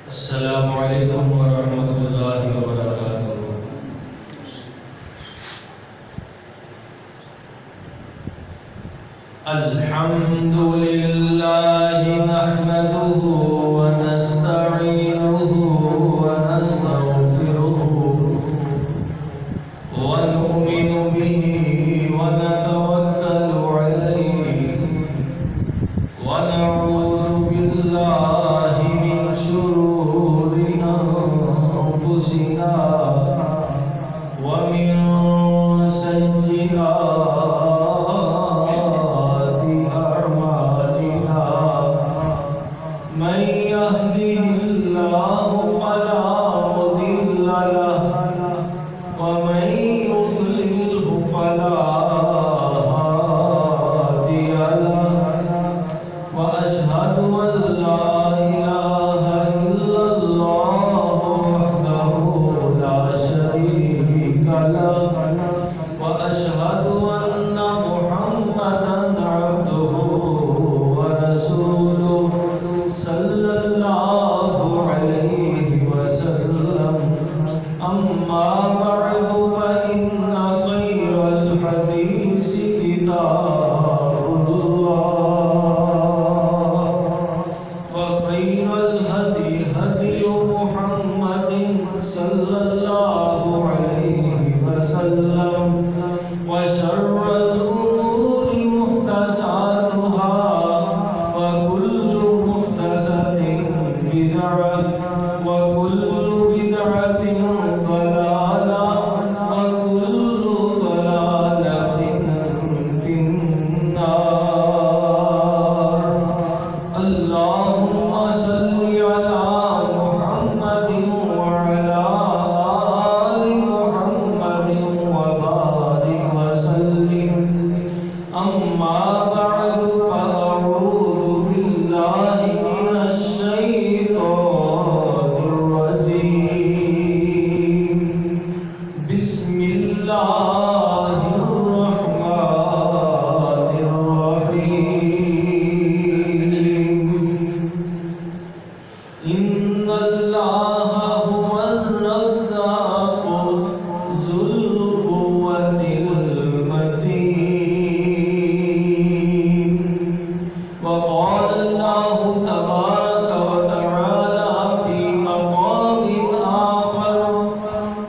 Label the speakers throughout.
Speaker 1: السلام علیکم ورحمۃ اللہ وبرکاتہ۔ الحمد للہ نحمده ونستعینه ونستغفره ونؤمن به ونتوکل علیہ ونعوذ باللہ من شرور انفسنا ومن سیئات اعمالنا من يهده الله فلا مضل له ومن يضلله فلا هادي له وأشهد أن لا إله إلا الله وحده لا شريك له وأشهد أن محمدا عبده ورسوله صلى الله عليه وسلم أما بعد فإن خير الحديث كتاب الله وخير الهدي هدي محمد صلى الله عليه وسلم وشر الأمور محدثاتها وكل محدثة بدعة وكل بدعة ضلالة وكل ضلالة في النار۔ اللهم صل على محمد وعلى آل محمد وبارك وسلم۔ أما بعد فأعوذ بالله من الشيطان الرجيم۔ بسم الله الرحمن الرحيم۔ إن الله هو الرزاق ذو القوة المتين۔ وقال الله تبارك وتعالى في مقام آخر: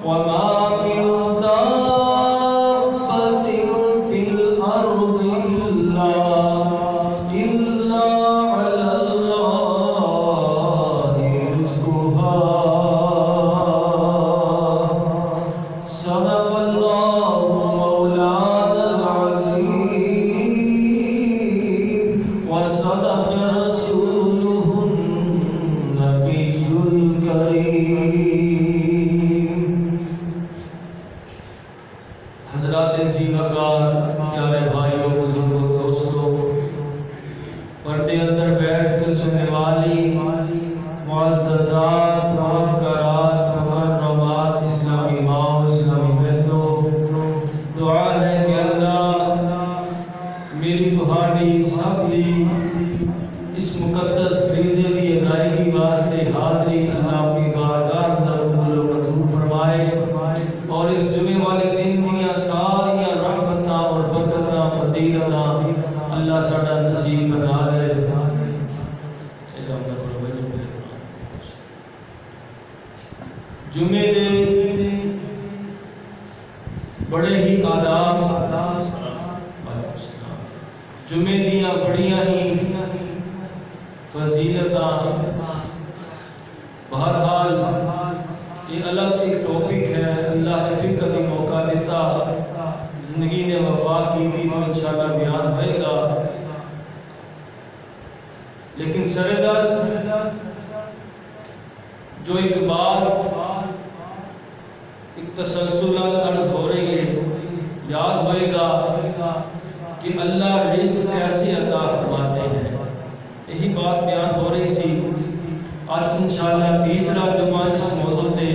Speaker 1: وما من دابة في الأرض إلا على الله رزقها۔ صدق الله مولانا العظيم وصدق رسوله النبي الكريم۔ حضرات ذی وقار، پیارے بھائیوں، بزرگوں، دوستوں، پردے اندر بیٹھ کر سننے والی معززات، مبکرات، مکرمات اسلامی ماں، اسلامی بہنوں، دعا ہے کہ اللہ میری تہاڈی سب دی اس مقدس فریضے دی ادائیگی واسطے حاضری اللہ اپنی بارگاہ اندر قبول و منظور فرمائے، اور اس جمعے والے دن دیاں ساریاں رحمتاں اور برکتاں فضیلتاں اللہ ساڈا نصیب بنا لے۔ جمعے دے بڑے ہی آداب، جمعے دیاں بڑیاں ہی فضیلتاں، بہرحال یہ الگ ایک ٹاپک ہے۔ اللہ نے بھی کبھی موقع دیتا، زندگی نے وفا کی تھی تو انشاءاللہ بیان ہوئے گا، لیکن سردست جو ایک بات ایک تسلسل عرض ہو رہی ہے، یاد ہوئے گا کہ اللہ رزق کیسے عطا فرماتے ہیں، یہی بات بیان ہو رہی سی۔ آج انشاءاللہ تیسرا جمعہ اس موضوع تے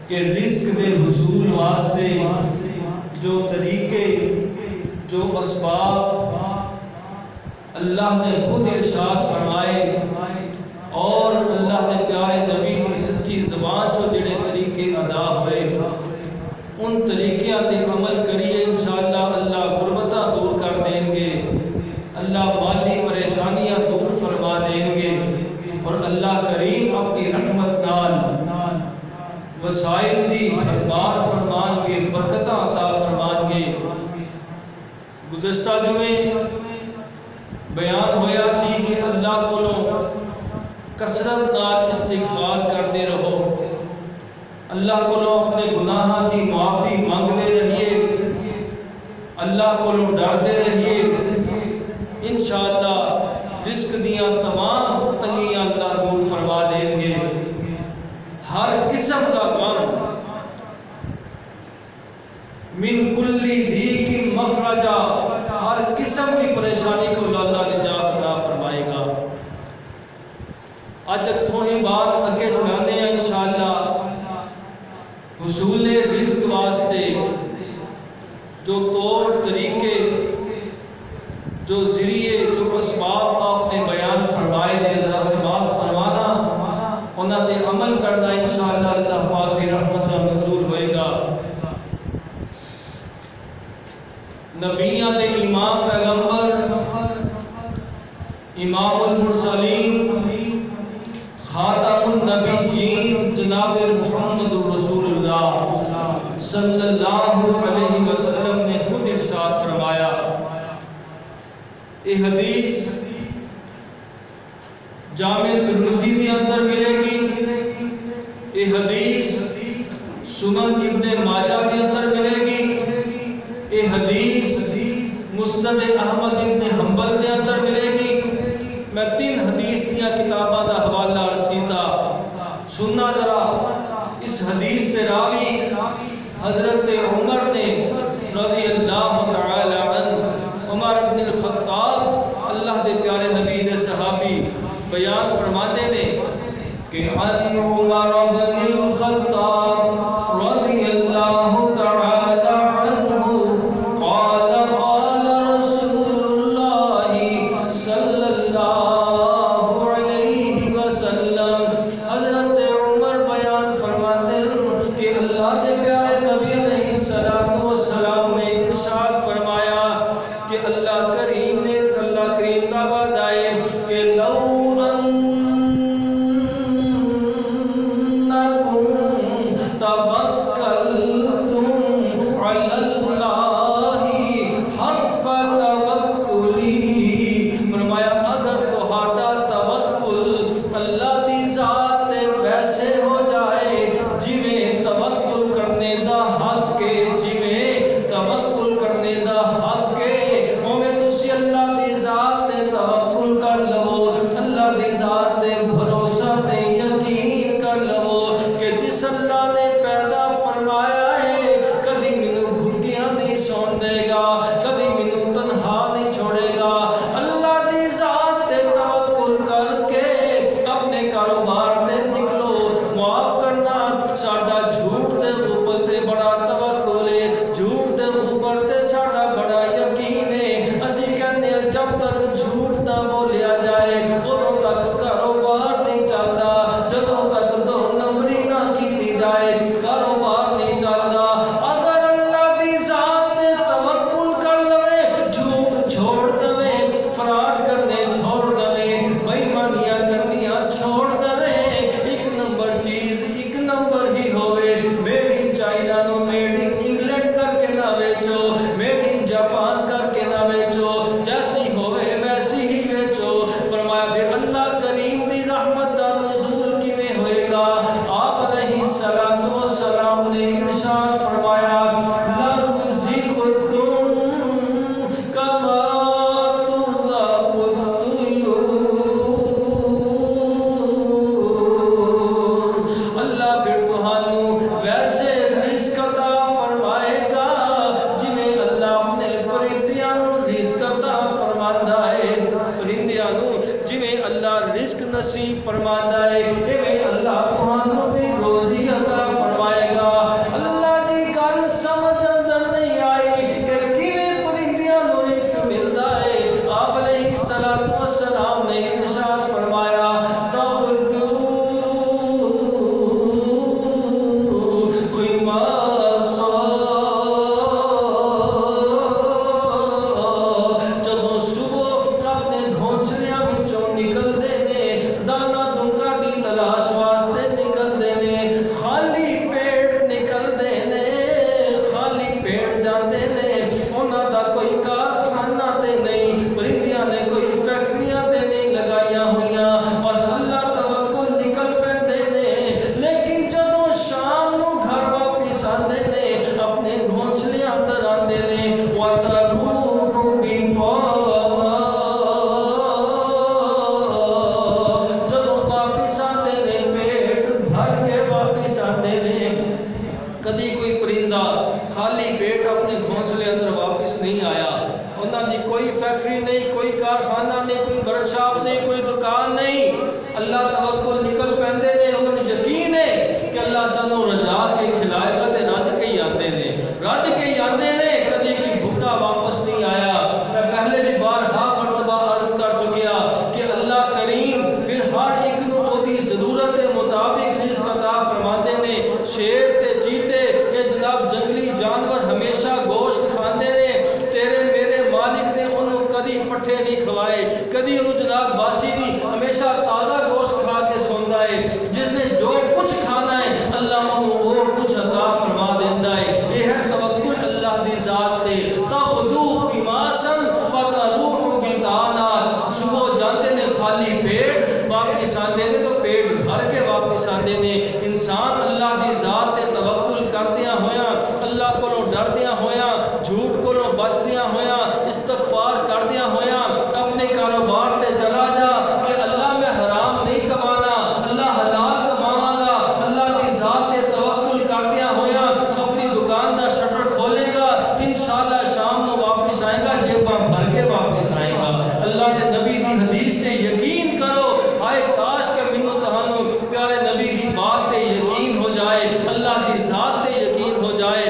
Speaker 1: کہ رزق دے حصول واسطے جو طریقے، جو اسباب اللہ نے خود ارشاد فرمائے اور اللہ کے پیارے نبی کی سچی زبان جو جڑے طریقے ادا ہوئے ان طریقیاں تے عمل کریے انشاءاللہ اللہ غربتاں دور کر دیں گے، اللہ مالی پریشانیاں دور فرما دیں گے، اور اللہ کریم اپنی رحمت نال وسائل دی بھرمار فرمان گے، برکتاں عطا فرمان گے۔ گزشتہ جمعے بیان ہویا سی کہ اللہ کولوں کثرت نال استغفار کرتے رہو، اللہ کولوں اپنے گناہاں دی معافی مانگتے رہیے، اللہ کولوں ڈرتے رہیے، انشاءاللہ رزق دیاں تمام تنگیاں اللہ دور فرما دیں گے۔ ہر قسم کا کام من کلی ضیق مخرجا، ہر قسم کی پریشانی کو اللہ نجات عطا فرمائے گا۔ آج اتھوں ہی بات اگے چلانے ہیں انشاءاللہ حصول رزق واسطے جو طور طریقے جو ذریعے جو اسباب آپ نے بیان فرمائے نے ذرا سماعت فرمانا انہاں تے عمل کرنا انشاءاللہ اللہ پاک کی رحمت کا نزول ہوئے گا۔ نبیاں دے امام پیغمبر امام المرسلین خاتم النبیین جناب محمد رسول اللہ صلی اللہ علیہ وسلم نے خود ارشاد فرمایا، یہ حدیث جامع ترمذی کے اندر ملے گی، یہ حدیث سنن ابن ماجہ کے اندر ملے گی، یہ حدیث مسند احمد ابن حنبل کے اندر ملے گی۔ میں 3 حدیث دیا کتاباں دا حوالہ عرض کیتا، سننا ذرا اس حدیث کے راوی حضرت عمر نے رضی اللہ تعالی عنہ، عمر بن الخطاب اللہ دے پیارے نبی دے صحابی بیان فرماتے نے کہ عن عمر بن الخطاب رضی اللہ تعالی عنہ قال قال رسول اللہ صلی اللہ علیہ وسلم، حضرت عمر بیان فرماتے ہیں کہ اللہ دے پیارے نبی علیہ السلام نے ارشاد فرمایا کہ اللہ کریم نے اللہ کریم کا وعدہ ہے کہ لو نصیب فرماتا ہے ایویں اللہ تمہانوں بھی روزی عطا فرمائے گا۔ اللہ دی گل سمجھ اندر نہیں آئی کہ کیویں پرندیاں نوں رزق ملدا ہے، آپ علیہ السلام نے ارشاد فرمایا تَوْدُو آتے ہیں تو پیٹ بھر کے واپس آتے ہیں. انسان اللہ دی ذات تے توکل کردیاں ہویاں، اللہ کو ڈردیاں ہویاں، جھوٹ کو بچدیاں ہویاں، استغفار کردیاں ہویاں اپنے کاروبار تے چلا جا کہ اللہ میں حرام نہیں کمانا، اللہ حلال کماواں گا. اللہ دی ذات تے توکل کردیاں ہویاں اپنی دکان دا شٹر کھولے گا، انشاءاللہ شام کو واپس آئے گا، جیباں بھر کے واپس آئے گا. اللہ دے نبی دی حدیث تے یقین کرو. ہائے کاش کہ مینوں تہانوں پیارے نبی دی بات تے یقین ہو جائے، اللہ دی ذات تے یقین ہو جائے،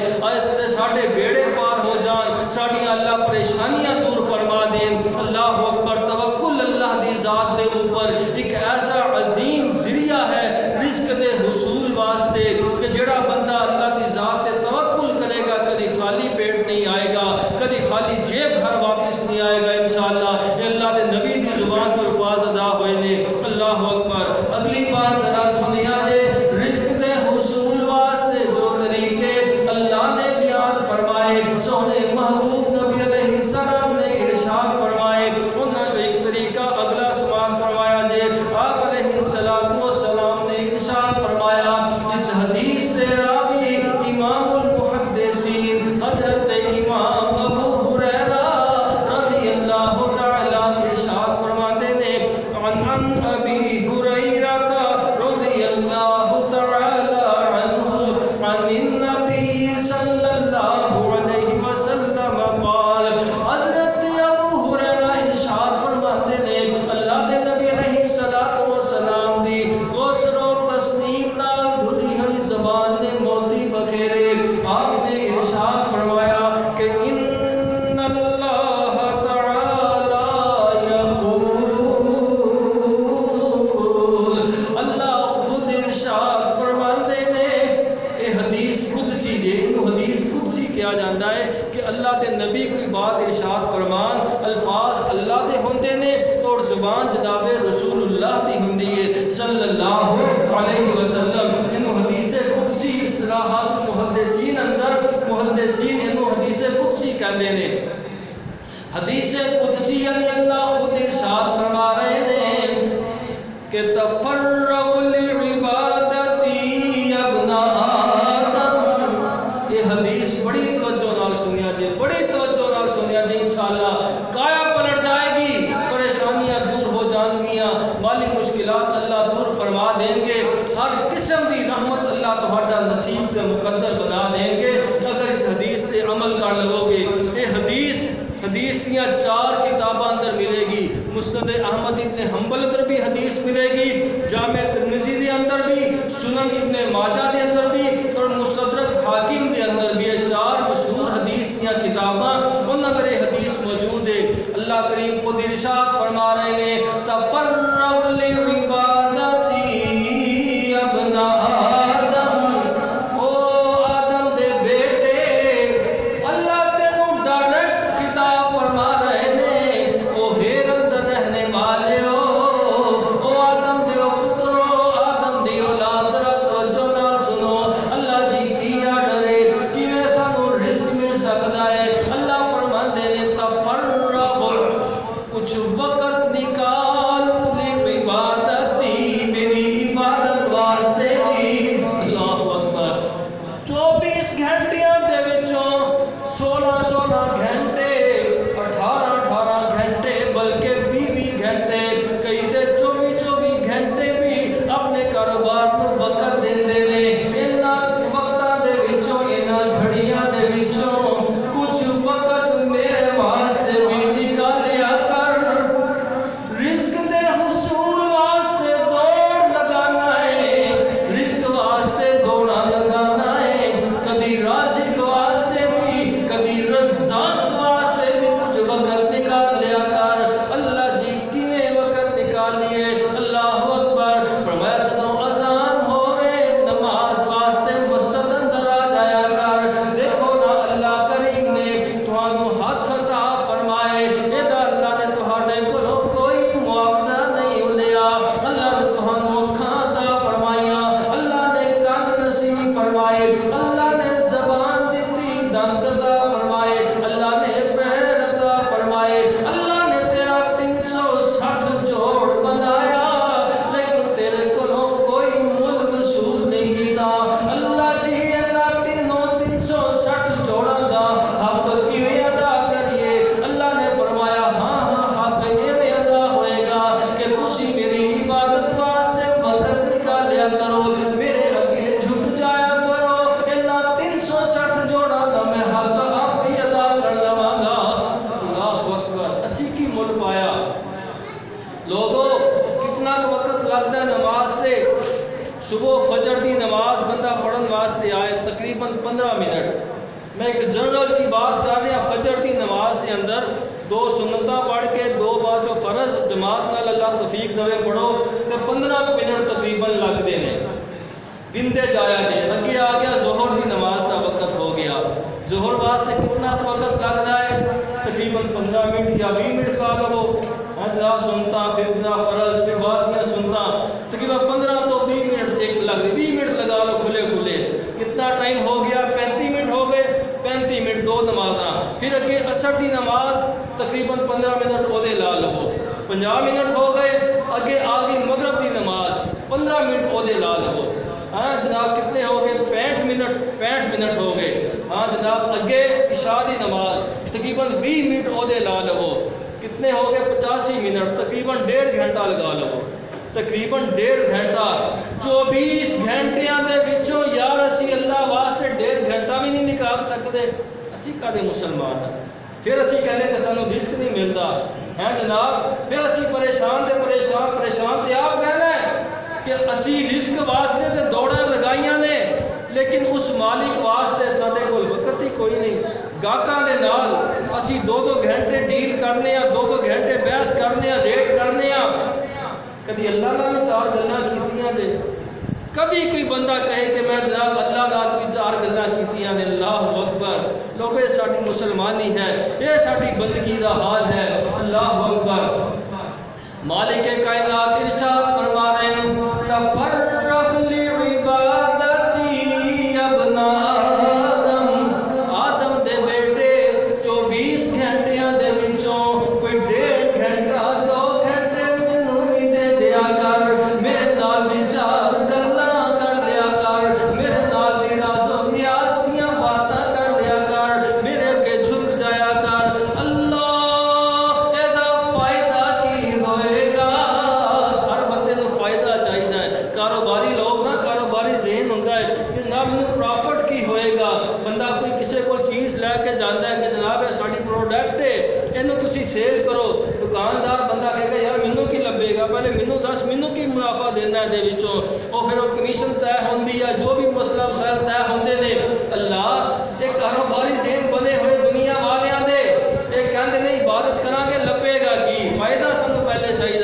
Speaker 1: تے ساڈے بیڑے پار ہو جان، ساڈیاں اللہ پریشانیاں دور فرما دین. اللہ اکبر. توکل اللہ دی ذات دے اوپر ایک ایسا عظیم ذریعہ ہے رزق دے حصول واسطے کہ جڑا بندہ اللہ دی ذات تے توکل کرے گا کبھی خالی پیٹ نہیں آئے گا، کبھی خالی جیب گھر واپس نہیں آئے گا انشاءاللہ. یہ اللہ دے نبی دی زبان جو الفاظ ادا ہوئے نے. اللہ اکبر. اگلی بات ذرا سنیا جے، رزق دے حصول واسطے جو طریقے اللہ نے بیان فرمائے، سونے محبوب نبی علیہ السلام نے ارشاد فرمائے، انہاں جو ایک طریقہ اگلا سماعت فرمایا جے. آپ علیہ السلام نے ارشاد فرمایا، اس حدیث دے راوی امام المحدثین حضرت امام ابو ہریرہ رضی اللہ تعالی ارشاد فرماتے نے، عن ابی ہریرہ رضی اللہ تعالی عنہ عن النبی صلی اللہ علیہ وسلم قال. حضرت ابو ہریرہ ارشاد فرماتے نے، اللہ دے نبی علیہ السلام دی غسل و تسلیم نال دھلی ہوئی زبان نے موتی بکھیرے. آپ نے ارشاد فرمایا کہ ان اللہ تعالی یقول، اللہ خود ارشاد فرماتے نے. یہ حدیث قدسی جے، انہوں حدیث قدسی کیا جاندہ ہے کہ اللہ تے نبی کوئی بات ارشاد فرمان، الفاظ اللہ دے ہوندے نے اور زبان جناب رسول اللہ دی ہوندی ہے صلی اللہ علیہ وسلم. انہوں حدیث قدسی اصطلاحات محدثین اندر محدثین انہوں حدیث قدسی کہندے نے. حدیث قدسی یعنی اللہ خود ارشاد فرما رہے ہیں کہ تفرغ لعبادتی ابن آدم. یہ حدیث بڑی توجہ نال سنیا جے، بڑی توجہ نال سنیا جے. انشاءاللہ کایا پلٹ جائے گی، پریشانیاں دور ہو جان گیاں، مالی مشکلات اللہ دور فرما دیں گے، ہر قسم کی رحمت اللہ تہاڈا نصیب تے مقدر بنا دیں گے اگر اس حدیث تے عمل کر لگو گے. یہ حدیث دیاں 4 کتاباں اندر ملے گی. مسند احمد ابن حنبل اندر بھی حدیث ملے گی، جامع ترمذی دے اندر بھی، سنن ابن ماجہ دے اندر بھی اور مستدرک حاکم دے اندر بھی. یہ 4 مشہور حدیث دیاں کتاباں ان اندر حدیث موجود ہے. اللہ کریم خود ارشاد فرما رہے ہیں، تفرغ لعبادتی ابن آدم. او آدم دے بیٹے، اللہ تینوں ڈائریکٹ خطاب فرما رہے نے. او حیرت دے رہنے والے او آدم دے پترو، آدم دی اولاد، ذرا توجہ نال سنو. اللہ جی کیا ڈرے کیویں سانوں رزق مل سکدا ہے. اللہ فرماندے نے تفرغ، کچھ وقت نکال لیا کرو، میرے اگے جھک جایا کرو، انہاں 360 جوڑا دا میں حق آپ ہی ادا کر لواں گا۔ اللہ اکبر، اسی کی مل پایا لوگوں، کتنا وقت لگتا ہے نماز سے؟ صبح فجر دی نماز بندہ پڑھن واسطے آئے تقریباً 15 منٹ۔ میں ایک جنرل سی بات کر رہا، فجر دی نماز کے اندر 2 سنتاں پڑھ کے 2 بعد جو فرض جماعت نال اللہ توفیق دے پڑھو تو 15 منٹ تقریباً لگتے ہیں، گنتے جایا جے۔ اگے آ گیا ظہر دی نماز کا وقت ہو گیا، ظہر واسطے کتنا وقت لگتا ہے؟ تقریباً 15 منٹ یا 20 منٹ کا لو، جناب سنتا پھر جناب فرض پھر بعد میں سنتا، تقریباً 15 تو 20 منٹ ایک لگ 20 منٹ لگا لو کھلے کھلے، کتنا ٹائم ہو گیا؟ 35 منٹ ہو گئے، 35 منٹ 2 نمازاں، پھر اگے عصر دی نماز تقریباً 15 منٹ وہ لا لو، 50 منٹ ہو گئے، اگے آ گئی مغرب دی نماز 15 منٹ وہ لا لو، ہاں جناب کتنے ہو گئے؟ 65 منٹ ہو گئے، ہاں جناب اگے عشاء دی نماز تقریباً 20 منٹ وہ لا لو، کتنے ہو گئے؟ 85 منٹ، تقریباً 1.5 گھنٹہ لگا لو، تقریباً 1.5 گھنٹہ۔ 24 گھنٹیاں دے وچوں یار اسی اللہ واسطے 1.5 گھنٹہ بھی نہیں نکال سکتے، اسی کدے مسلمان ہیں؟ پھر اسی کہنے کہ سانو رزق نہیں ملتا ہے جناب، پھر اسی پریشان تے آپ کہنا ہے کہ اسی رزق واسطے تے دوڑاں لگائیاں نے، لیکن اس مالک واسطے ساڈے کول وقت ہی کوئی نہیں۔ گاہکاں دے نال اسی 2 گھنٹے ڈیل کرنے ہیں، 2 گھنٹے بحث کرنے ہیں، ریٹ کرنے ہیں، کبھی اللہ نال بھی 4 گلاں کیتیاں جے؟ کبھی کوئی بندہ کہے کہ میں جناب اللہ نال کوئی 4 گلاں کیتیاں نے؟ اللہ اکبر، لوگ یہ ساری مسلمانی ہے، یہ ساری بندگی دا حال ہے۔ اللہ اکبر، مالک کائنات ارشاد فرما رہے ہیں تفرغ لعبادتی ابن آدم دے بیٹے 24 گھنٹیاں دے وچوں کوئی 1.5 گھنٹہ 2 گھنٹے مینوں بھی دے دیا کر، میرے نال بھی 4 گلاں کر لیا کر، میرے نال بھی راز و نیاز دیاں باتاں کر لیا کر، میرے اگے جھک جایا کر۔ اللہ اے دا فائدہ کی ہوئے گا؟ ہر بندے کو فائدہ چاہیے، کاروباری لوگ نا کاروباری ذہن ہوتا ہے کہ جناب مجھے پروفٹ کی ہوئے گا۔ بندہ کوئی کسی کو چیز لے کے جانا ہے کہ جناب یہ ساری پروڈکٹ ہے اینو تسی سیل کرو، دکاندار بندہ کہے گا یار مینوں کی لبے گا، پہلے مینوں دس مینوں کی منافع دینا ہے دے وچوں، اور پھر وہ کمیشن طے ہوندی ہے، جو بھی مسئلہ مسائل طے ہوندے نے۔ اللہ یہ کاروباری ذہن بنے ہوئے دنیا والیاں دے، یہ کہندے نے عبادت کران گے لبے گا کی فائدہ، سانوں پہلے چاہیے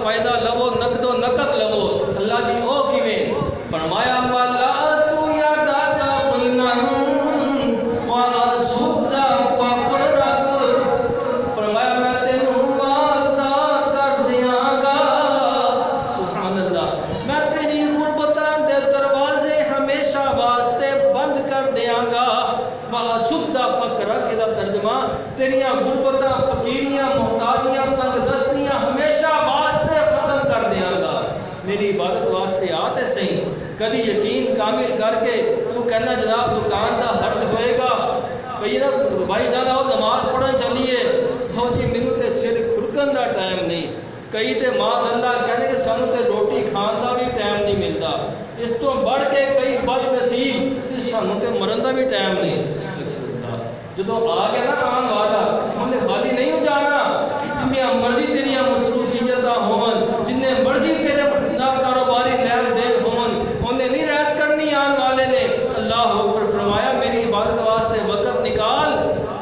Speaker 1: فائدہ لو، نقد و نقد لو۔ اللہ جی او کیویں؟ فرمایا مالا تو یا داتا بنن واسد فقرک، فرمایا میں تینوں مالدار کر دیاں گا، سبحان اللہ، میں تیری غربتاں دے دروازے ہمیشہ واسطے بند کر دیاں گا، واسد فقرک دا ترجمہ تیریاں غربتاں، فقیریاں، محتاجیاں، تنگ دستیاں ہمیشہ واسطے ختم کر دیاں گا۔ میری عبادت واسطے آتے صحیح، کدی یقین کامل کر کے تو کہنا جناب دکان دا حرج ہوئے گا، بھائی جانا ہو نماز پڑھن چلیے، ہو جی مینوں تے سر کھڑکن دا ٹائم نہیں، کئی تے معاذ اللہ کہنے کہ سانوں تے روٹی کھان دا بھی ٹائم نہیں ملتا، اس تو بڑھ کے کئی بد نصیب تے سانوں تے مرن دا بھی ٹائم نہیں۔ جدو آ گیا نا آن والا، ہم نے خالی نہیں ہو جانا، جنیاں مرضی تیریاں مصروفیتاں ہون، جننے مرضی تیرے کاروباری لین دین ہون، انہیں نہیں رعایت کرنی آن والے نے۔ اللہ اکبر، فرمایا میری عبادت واسطے وقت نکال،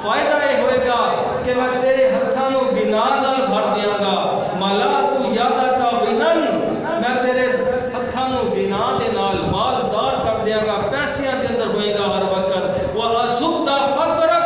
Speaker 1: فائدہ یہ ہوئے گا کہ میں تیرے ہتھاں نوں بنا نال بھر دیاں گا، مالا تو یادا کا بنن، میں تیرے ہتھاں نوں بنا دے نال مالدار کر دیاں گا، پیسیاں دے اندر ہوئے گا ہر وقت، واسد فقرک،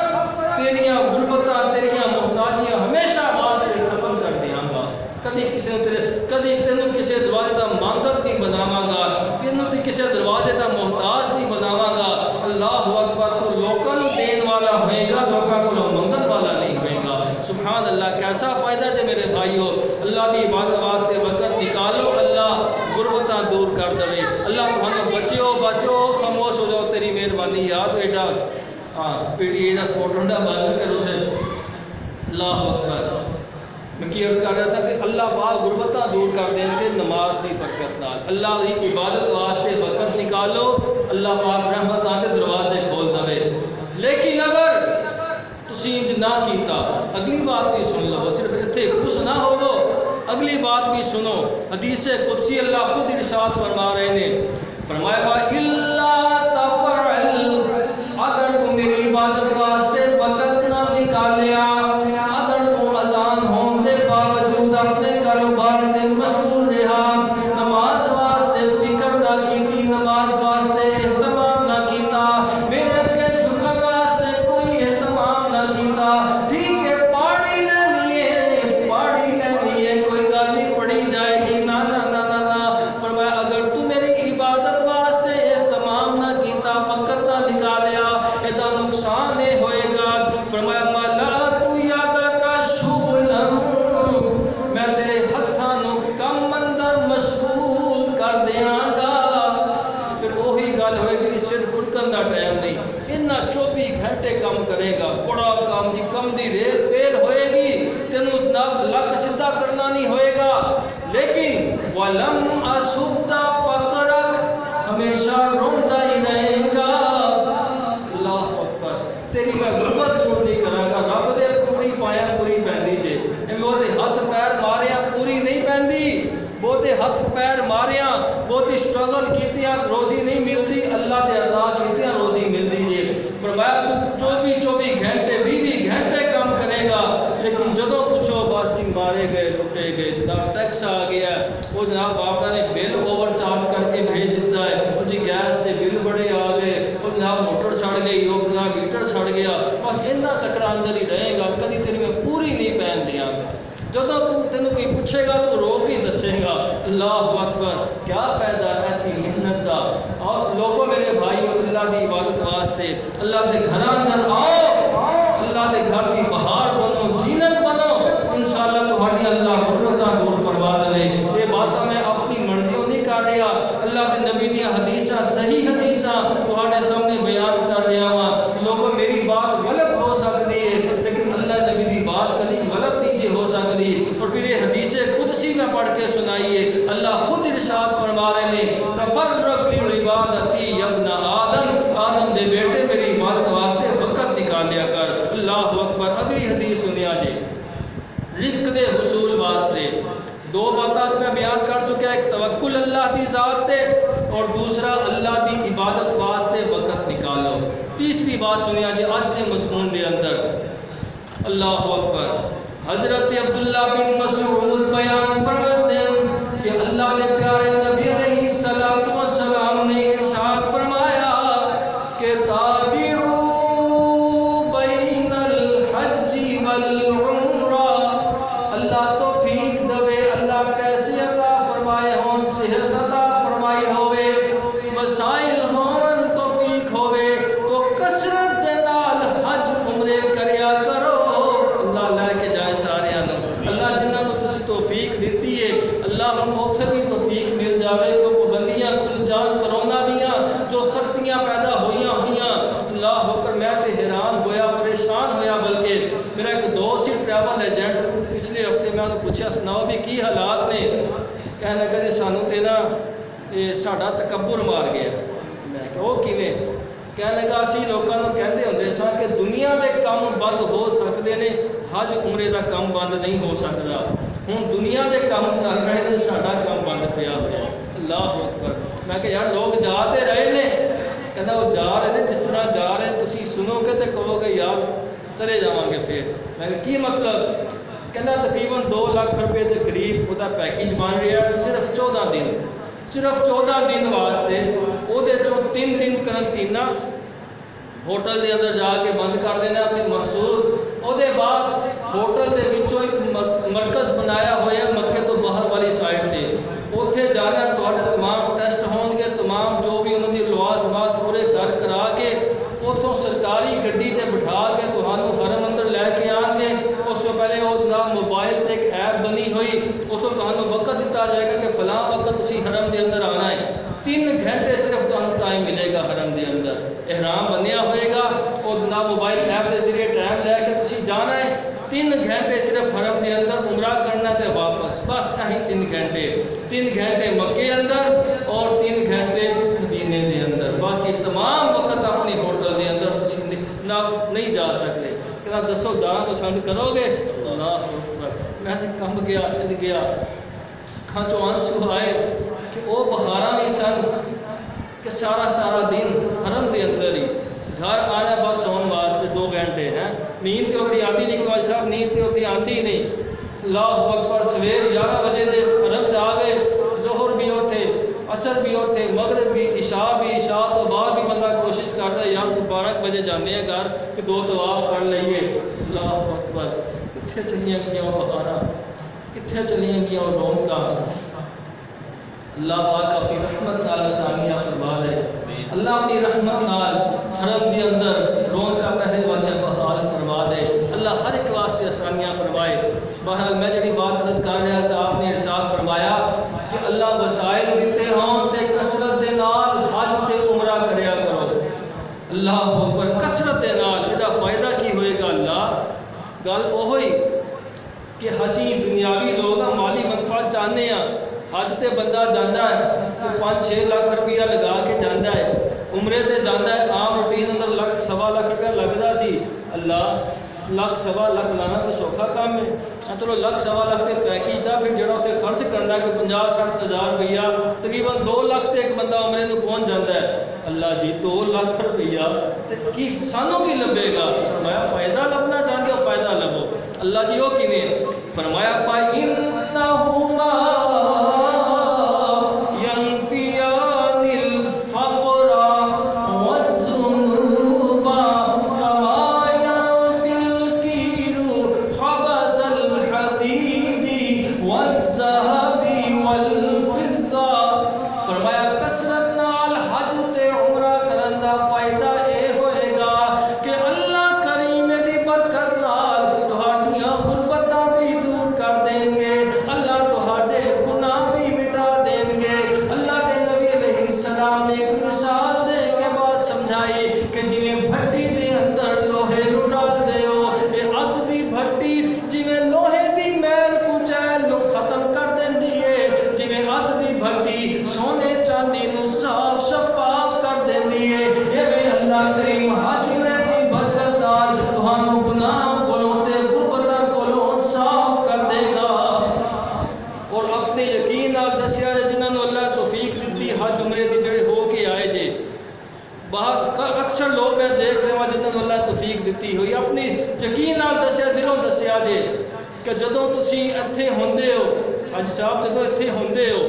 Speaker 1: تیریاں غربتاں تیریاں محتاجیاں ہمیشہ واسطے ختم کر دیاں گا، کدی تینوں کسی دروازے کا مانگت نہیں بناواں گا، تینوں کسی دروازے کا محتاج نہیں بناواں گا۔ اللہ اکبر، تو لوکاں نوں دین والا ہوئے گا، لوکاں کولوں منگن والا نہیں ہوئے گا۔ سبحان اللہ، کیسا فائدہ جے میرے بھائیو، اللہ دی عبادت واسطے وقت نکالو، اللہ غربتاں دور کر دے، اللہ تمہوں بچو خاموش ہو جاؤ، تیری مہربانی یاد بیٹا، ہاں P T A the supporter دا بن کرو سے۔ اللہ اکبر،
Speaker 2: میں کی عرض کر رہا سا کہ اللہ پاک غربتاں دور کر دیں گے نماز کی برکت نال. اللہ کی عبادت واسطے وقت نکالو, اللہ پاک رحمتاں دے دروازے کھول دے. لیکن اگر تسی انج نہ کیتا, اگلی بات بھی سن لو, صرف اتنے خوش نہ ہوو, اگلی بات بھی سنو. حدیث قدسی اللہ خود ارشاد فرما رہے ہیں, فرمایا الا تفعل, اگر تم میری عبادت واسطے وقت نہ نکالیا, اگر تم اذان ہونے کے باوجود اپنے کاروبار میں مشغول رہا, نماز واسطے فکر نہ کی, نماز واسطے اہتمام نہ کیتا, میرے اگے جھکن واسطے کوئی اہتمام نہ کیتا, ٹھیک ہے پاڑی لینی ہے کوئی گل نہیں پڑھی جائے گی, نہ نہ نہ نہ نہ. فرمایا اگر تو میری عبادت واسطے اہتمام نہ کیتا, وقت نہ نکالیا, ایدا نقصان نہیں ہوئے گا. فرمایا ملا تو یاد کا شغلم, میں تیرے ہتھاں نو کم اندر مشغول کر دیاں گا. پھر وہی گل ہوئے گی صرف گھٹکن دا ٹائم نہیں, اتنا 24 گھنٹے کام کرے گا, بڑا کام دی کم دی ریل پیل ہوئے گی, تینوں لک سیدھا کرنا نہیں ہوئے گا. لیکن وَلَمْ أَسُدَّ فَقْرَكْ, ہمیشہ روندا ہی رہے گا. اللہ اکبر, تیری میں غربت دور نہیں کرا گا. رب دے پوری پایا پوری پہندی جے, بہتے ہاتھ پیر ماریاں پوری نہیں پہندی, بہتے ہاتھ پیر ماریاں, بہتی سٹرگل کیتیاں روزی نہیں ملتی, اللہ دے عطا کیتیاں روزی ملتی جے. فرمایا تو 24 گھنٹے 20 گھنٹے کام کرے گا, لیکن جدوں پوچھو باسٹنگ مارے گئے لٹے گئے, جناب ٹیکس آ گیا ہے, وہ جناب آپ نے بل اوور چارج کر کے بھیج دیتا ہے, وہ جی گیس کے بل بڑے آ گئے, وہ جناب موٹر سڑ گئی, وہ جناب میٹر سڑ گیا, بس اتنا چکر اندر ہی رہے گا, کدی تیری میں پوری نہیں پہن دیا گا. جدوں تینوں کوئی پوچھے گا تو رو بھی دسے گا. اللہ اکبر, کیا فائدہ ایسی محنت کا. اور لوگوں میرے بھائی اللہ کی عبادت واسطے اللہ کے گھر اندر آؤ, اللہ کے گھر کی بہار بنو, زینت بنو, انشاءاللہ تمہاری اللہ غربتاں دور فرما دے. یہ باتاں میں اپنی مرضیوں نہیں کر رہا, اللہ کے نبی دی حدیثاں صحیح حدیثاں تمہارے سامنے بیان کر رہا ہوں. لوگوں میری بات غلط ہو سکتی ہے, لیکن اللہ نبی دی بات کبھی غلط نہیں جی ہو سکتی. اور پھر یہ حدیث قدسی میں پڑھ کے سنائیے, اللہ خود ارشاد فرما رہے ہیں, تفرغ لعبادتی یا ابن آدم, آدم دے بیٹے میری عبادت واسطے وقت نکالیا کر. اللہ اکبر. اگلی حدیث سنیا جی, رزق دے حصول واسطے دو باتیں میں بیان کر چکا, ایک توکل اللہ کی ذات تے, اور دوسرا اللہ کی عبادت واسطے وقت نکالو. تیسری بات سنیا جی آج کے مضمون دے اندر. اللہ اکبر. حضرت عبداللہ بن مسعود بیان فرماتے ہیں کہ اللہ نے پیارے نبی علیہ السلام نے ارشاد فرمایا کہ تابعوا بین الحج والعمرہ. اللہ توفیق دے, اللہ پیسے عطا فرمائے ہون, صحت عطا فرمائی ہوئے, وسائل ہون, توفیق ہوئے, تو کثرت دے نال حج عمرے کریا کرو. اللہ لے کے جائے سارے آنوں, اللہ جنہاں کو تسی توفیق دیتی ہے, اللہ ہم اوتھے بھی توفیق مل جاوے. کو پابندیاں کھل جان کرونا دیاں, جو سختیاں پیدا ہویاں, اللہ ہو کر میں تے حیران ہویا, پریشان ہویا. بلکہ میرا ایک دوست ہی ٹریول ایجنٹ, پچھلے ہفتے میں انہوں پوچھا سناؤ بھی کی حالات نے, کہنے لگا جی سانوں تے نا ساڈا تکبر مار گیا. میں کہ وہ کیویں؟ کہنے لگا اسی لوگوں کو کہتے ہوندے سا کہ دنیا دے کام بند ہو سکتے ہیں, حج عمرے دا کام بند نہیں ہو سکتا. ہوں دنیا دے کام چل رہے ہیں, ساڈا کام بند پیا ہوا. اللہ اکبر. میں کہ یار لوگ جاتے رہے نے, کہنا وہ جا رہے ہیں, جس طرح جا رہے ہیں تسی سنو گے تو کہو گے یار چلے جاواں گے. پھر میں کہ کی مطلب؟ کہنا تقریباً 2 لاکھ روپے کے قریب وہ پیکیج بن رہا ہے, صرف 14 دن, صرف 14 دن واسطے. وہ 3 دن کرنٹینہ ہوٹل دے اندر جا کے بند کر دینا تے مخصوص. وہ بعد ہوٹل دے وچوں ایک مرکز بنایا ہوا ہے مکے تو باہر والی سائڈ تے, اتنے جانا تھوڑے تمام ٹیسٹ ہون گے, تمام جو بھی انہوں نے لوازمات پورے کرا کے اتوں سرکاری گڈی تے بٹھا کے تمہوں حرم اندر لے کے آن گے. اس سے پہلے وہ جناب موبائل تے ایک ایپ بنی ہوئی, اتوں تمہوں وقت دیتا جائے گا کہ فلاں وقت تسی حرم دے اندر آنا ہے. 3 گھنٹے صرف تمہیں ٹائم ملے گا حرم دے اندر, احرام بنیا ہوئے گا, اور جناب موبائل ایپ کے ذریعے ٹائم لے کے تسی جانا ہے. 3 گھنٹے صرف حرم دے اندر عمرہ 3 گھنٹے مکے اندر اور 3 گھنٹے مدینے دے اندر، باقی تمام وقت اپنی ہوٹل دے اندر تسی نہیں جا سکتے۔ کہ دسو جانا پسند کرو گے؟ اللہ اکبر، میں تے کم گیا گیا اکھاں چوں آنسو آئے کہ وہ بہاراں نہیں سن کہ سارا دن حرم دے اندر ہی، گھر آنا بس سون واسطے 2 گھنٹے ہیں، نیند تے اتھی آتی نہیں کہ صاحب نیند تے اتھی آتی نہیں۔ اللہ اکبر، سویر 11 بجے دے حرم چ آ گئے، ظہر بھی ہوتے، عصر بھی ہوتے، مغرب بھی، عشاء بھی، عشاء تو بعد بھی بندہ کوشش کرتا ہے یار 12 بجے جانے ہیں گھر کہ 2 طواف کر لئیے۔ اللہ اکبر، کتنے چلیاں گیا وہ بہاراں، کتنے چلیاں گیا وہ رونقاں۔ اللہ پاک اپنی رحمت نال آسانیاں فرما دے، اللہ اپنی رحمت نال حرم دے اندر رونقاں پہلے والیاں بحال فرما دے، اللہ ہر ایک واسطے آسانیاں فرمائے۔ بہرحال میں جڑی بات عرض کر رہا سا، آپ نے ارشاد فرمایا کہ اللہ وسائل دیتے ہوں تے کثرت دے نال حج تے عمرہ کریا کرو۔ اللہ اکبر، کثرت دے نال ادا فائدہ کی ہوئے گا؟ اللہ گل اوہی کہ ہسی دنیاوی لوگ مالی منفعت چاہنے ہیں، حج تے بندہ جاندہ ہے 5-6 لاکھ روپیہ لگا کے جاندہ ہے، عمرے تے جاندہ ہے، عام روٹین اندر لکھ 1.25 لاکھ روپیہ لگدا سی۔ اللہ 1.25 لاکھ لانا کوئی سوکھا کام ہے؟ چلو 1.25 لاکھ تے پیکیج دا پھر جڑا اسے خرچ کرنا ہے کوئی 50-60 ہزار روپیہ، تقریباً 2 لاکھ تے ایک بندہ عمرے تو پہنچ جاتا ہے۔ اللہ جی 2 لاکھ روپیہ تے کی سانوں کی لبے گا؟ فرمایا فائدہ لبنا چاہتے ہو فائدہ لبو۔ اللہ جی وہ کیویں؟ فرمایا فَإِنَّهُمَا يَنْفِيَانِ الْفَقْرَ وَالذُّنُوبَ كَمَا يَنْفِي الْكِيرُ خَبَثَ الْحَدِيدِ وَالذَّهَبِ وَالْفِضَّةِ۔ فرمایا کثرت نال حج تے عمرہ کرن دا فائدہ اے ہوئے گا کہ اللہ کریم دی برکت نال تہاڈیاں غربتاں بھی دور کر دیں گے، اللہ تہاڈے گناہ بھی مٹا دیں گے۔ اللہ کے نبی علیہ السلام نے ایک مثال دے کے بعد سمجھائی کہ جویں بھٹی دے اندر لوہے نوں ڈال دیو، اے اگ دی بھٹی جویں لوہے دی میل کچیل نوں ختم کر دیندی ہے، جویں اگ دی بھٹی سونے چاندی نوں صاف شفاف کر دیندی ہے، ایویں اللہ کریم حج عمرے دی برکت نال تہانوں گناہ کولوں تے غربتاں کولوں صاف کر دے گا۔ اور اپنے یقین نال دسیا جے جنہاں نوں اللہ توفیق دتی حج عمرے دی جڑے ہو کے آئے جے، اکثر لوگ میں دیکھ رہے ہیں جنہاں نوں اللہ توفیق دتی ہوئی، اپنی یقین نال دسیا دلوں دسیا جے کہ جدوں تسی اتھے ہوندے ہو، حج صاحب جدوں اتھے ہوندے ہو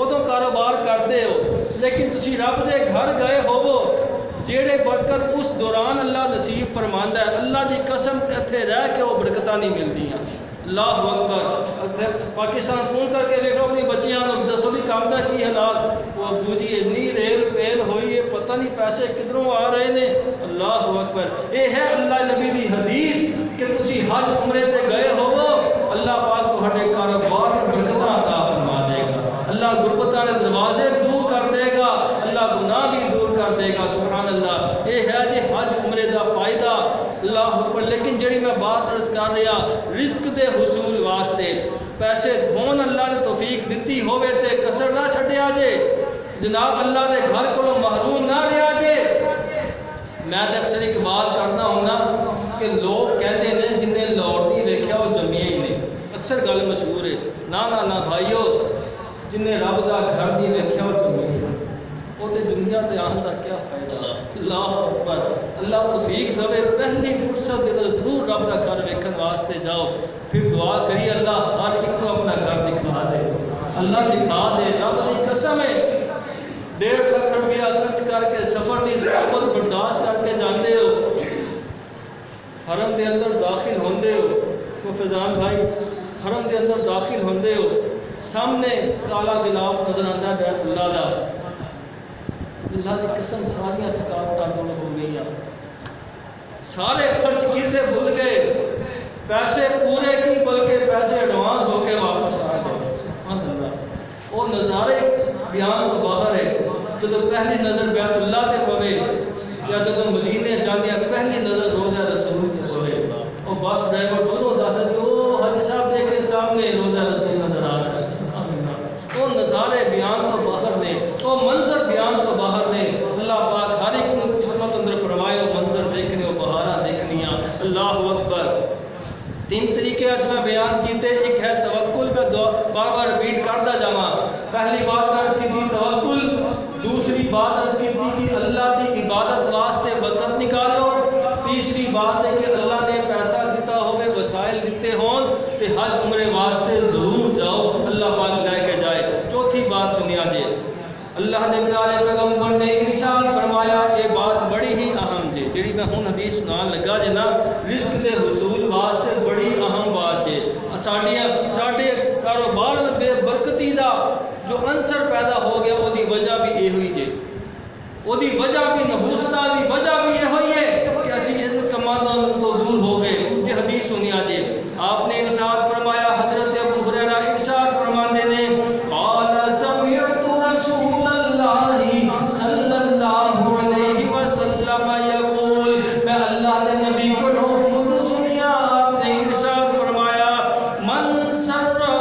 Speaker 2: ادوں کاروبار کرتے ہو، لیکن تسی رب دے گھر گئے ہوو جیڑے برکت اس دوران اللہ نصیب فرماندا ہے، اللہ دی قسم اتھے رہ کے وہ برکتاں نہیں ملدیاں۔ اللہ اکبر، پاکستان فون کر کے دیکھو اپنی بچیاں نوں دسو بھی کام دا کی حالات، وہ ابو جی اتنی ریل پیل ہوئی ہے پتہ نہیں پیسے کدھروں آ رہے نے۔ اللہ اکبر، یہ ہے اللہ نبی دی حدیث کہ تسی حج عمرے تے گئے ہوو، اللہ پاک تہاڈے کاروبار میں برکتاں عطا فرما دے گا، اللہ غربتاں دے دروازے دور کر دے گا، اللہ گناہ بھی دور کر دے گا۔ سبحان اللہ، یہ ہے جی حج عمرے دا فائدہ۔ اللہ اکبر، لیکن جڑی میں بات عرض کر رہا رزق دے حصول واسطے پیسے ہون اللہ نے توفیق دتی ہوئے تے کسر نہ چھڈیا جے، جناب اللہ دے گھر کو محروم نہ رہا جے۔ میں تے اکثر ایک بات کرنا ہونا کہ لوگ کہتے ہیں جن نے لوٹ نہیں ویکھیا وہ جمعے ہی نے، اکثر گل مشہور ہے، نہ بھائیو، جن نے رب دا گھر نہیں ویکھیا وہ جمعے ہی نے، وہ تے دنیا تے آن دا کیا فائدہ۔ اللہ اکبر، اللہ توفیق دے، پہلی فرصت دے ضرور رب دا گھر ویکھن واسطے جاؤ، پھر دعا کری اللہ ہر ایک کو اپنا گھر دکھا دے، اللہ دکھا دے۔ رب دی قسم ہے 1.5 لاکھ روپیہ خرچ کر کے سفر دی سخت برداشت کر کے جاندے ہو، حرم دے اندر داخل ہوندے ہو، تو فیضان بھائی حرم دے اندر داخل ہوندے ہو، سامنے کالا غلاف نظر آتا ہے بیت اللہ دا، اللہ کی قسم ساری تھکاوٹاں دور ہو گئی، سارے خرچ کیتے بھول گئے، پیسے پورے کی بلکہ پیسے ایڈوانس ہو کے واپس آ گئے۔ سبحان اللہ، وہ نظارے بیان تو باہر ہے، جب پہلی نظر بیت اللہ تے پوے یا جب مدینے جاندیاں پہلی نظر روزہ رسول تے پوے، وہ بس ڈرائیور دوروں دس او حاجی صاحب دیکھے سامنے روزہ رسول نظر آ رہا ہے۔ وہ کی تھی توکل، دوسری بات عرض کی تھی کہ اللہ دی عبادت واسطے وقت نکالو، تیسری بات ہے کہ اللہ نے پیسہ دیتا ہوئے وسائل دیتے ہون کہ حج عمرے واسطے ضرور جاؤ، اللہ پاک لے کے جائے۔ چوتھی بات سنیا جی، اللہ نے پیارے پیغمبر نے ارشاد فرمایا، یہ بات بڑی ہی اہم جی جڑی میں ہن حدیث سنان لگا جے نا، رزق دے حصول واسطے بڑی اہم بات جے۔ ساڈے کاروبار بے برکتی دا جو عنصر پیدا ہو گیا، وہ دی وجہ بھی یہ ہوئی جے، وہ دی وجہ بھی نحوستہ دی وجہ بھی یہ ہوئی ہے کہ اسی ان کمانوں تو دور ہو گئے۔ یہ حدیث سنیا جے، آپ نے ارشاد فرمایا، حضرت ابو ہریرہ ارشاد فرماندے نے، قال سمعت رسول اللہ صلی اللہ علیہ وسلم یقول، میں اللہ کے نبی کو خود سنیا، آپ نے ارشاد فرمایا، من سرہ،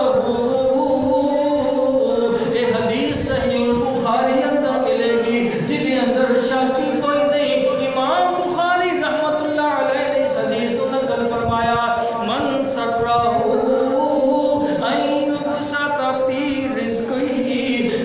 Speaker 2: یہ حدیث صحیح البخاری اندر ملے گی، جدی اندر شک کی کوئی نہیں۔ امام بخاری رحمت اللہ علیہ نے اس حدیث کو نقل فرمایا، من سرہ ان یبسط فی رزقہ،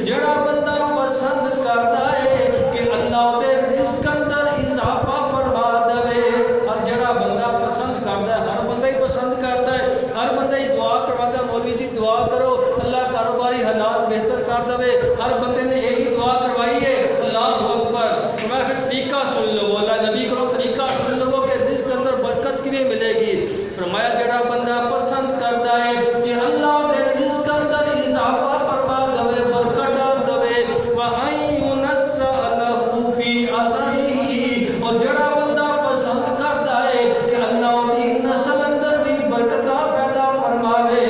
Speaker 2: جڑا بندہ پسند کرتا ہے کہ اللہ دے رزق اندر اضافہ فرما دے، اور جڑا بندہ پسند کرتا ہے، ہر بندہ ہی پسند کرتا ہے، ہر بندہ ہی دعا کرواتا ہے، مولوی جی دعا کرو اللہ کاروباری حالات بہتر کر دے، ہر بندے نے یہی دعا کروائی ہے، اللہ اکبر۔ میں پھر طریقہ سن لو، اللہ نبی کرو طریقہ سن لو کہ رزق اندر برکت کیویں ملے گی۔ فرمایا جڑا بندہ پسند کرتا ہے کہ اللہ دے رزق اندر اضافہ فرما دے، برکت ڈال دے، وَأَن يُنَسَّ لَهُ فِي عَطَرِهِ، اور جڑا بندہ پسند کرتا ہے کہ اللہ دی نسل اندر بھی برکتاں پیدا فرماوے،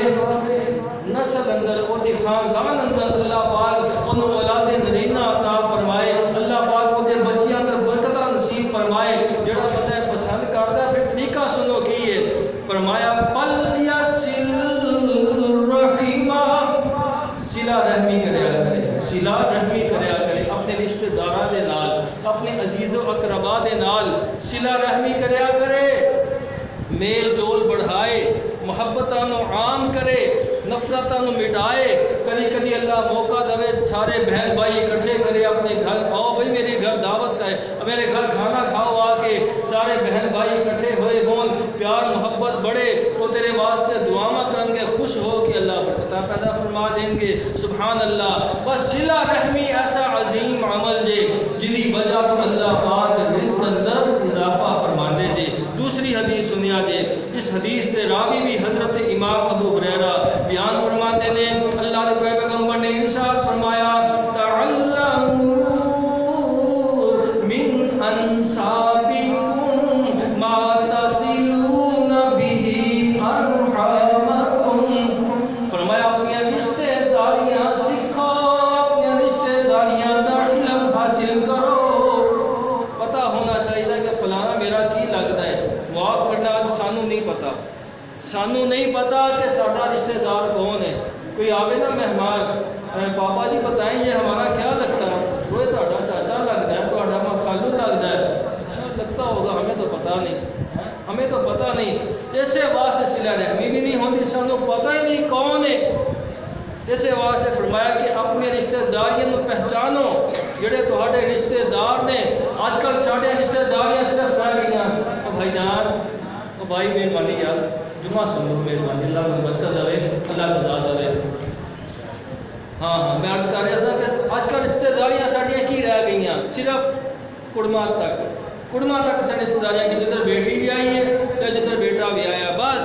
Speaker 2: نسل اندر او دی خاندان اندر اللہ پاک انہوں اولاد نرینہ عطا فرمائے، اللہ پاک او دے بچیاں اندر برکتاں نصیب فرمائے۔ جڑا بندہ پسند کرتا ہے، پھر طریقہ سنو کی ہے، فرمایا فَلْيَصِلْ رَحِمَهُ، صلہ رحمی کریا کرے، صلہ رحمی کریا کرے، اپنے رشتہ داراں دے نال، اپنے عزیز و اقربا دے نال صلہ رحمی کریا کرے، میل جول بڑھائے، محبتاں نو عام کرے، نفرتاں نو مٹائے۔ کبھی کبھی اللہ موقع دے، سارے بہن بھائی اکٹھے کرے اپنے گھر، آؤ بھائی میرے گھر دعوت کا ہے، میرے گھر کھانا کھاؤ، آ کے سارے بہن بھائی اکٹھے ہوئے ہون، پیار محبت بڑھے، وہ تیرے واسطے دعاواں کریں گے، خوش ہو کہ اللہ برکتاں پیدا فرما دیں گے، سبحان اللہ۔ بس صلہ رحمی ایسا عظیم عمل جے جدی وجہ تو اللہ پاک رزق اندر اضافہ فرما دے جے۔ دوسری حدیث سنیا جے، اس حدیث سے راوی بھی حضرت امام ابو ہریرہ بیان فرماتے نے، اللہ کے پیغمبر نے ارشاد فرمایا، تعلموا من انسابکم ما تصلون به ارحامکم، فرمایا اپنی رشتہ داریاں سیکھو، اپنی رشتہ داریاں دا علم حاصل کرو۔ پتہ ہونا چاہیے کہ فلانا میرا کی لگتا ہے، معاف کرنا آج سانو نہیں پتا، سانو نہیں پتا کہ ساڈا رشتہ دار کون ہے۔ کوئی آوے نا مہمان، پاپا جی بتائیں یہ ہمارا کیا لگتا ہے، وہ تہاڈا چاچا لگتا ہے، تہاڈا خالو لگتا ہے، اچھا لگتا ہوگا، ہمیں تو پتہ نہیں، ہمیں تو پتہ نہیں۔ اسے واسطے صلہ رحمی بھی نہیں ہوتی، سانو پتہ ہی نہیں کون ہے۔ اسے واسطے فرمایا کہ اپنے رشتہ داریاں نو پہچانو، جڑے تہاڈے رشتہ دار نے۔ آج کل ساڈے رشتہ داریاں صرف رہ گئیاں، او بھائی جان، او بھائی مہربانی یار جمعہ سن لو، مہربانی اللہ کو برکت دے، اللہ جزا دے۔ ہاں میں عرض کر رہا تھا کہ آج کل رشتہ داریاں ساڈیاں کی رہ گئیاں، صرف کڑما تک سن رشتہ داریاں کی، جدھر بیٹی بھی آئی ہے یا جدھر بیٹا بھی آیا بس،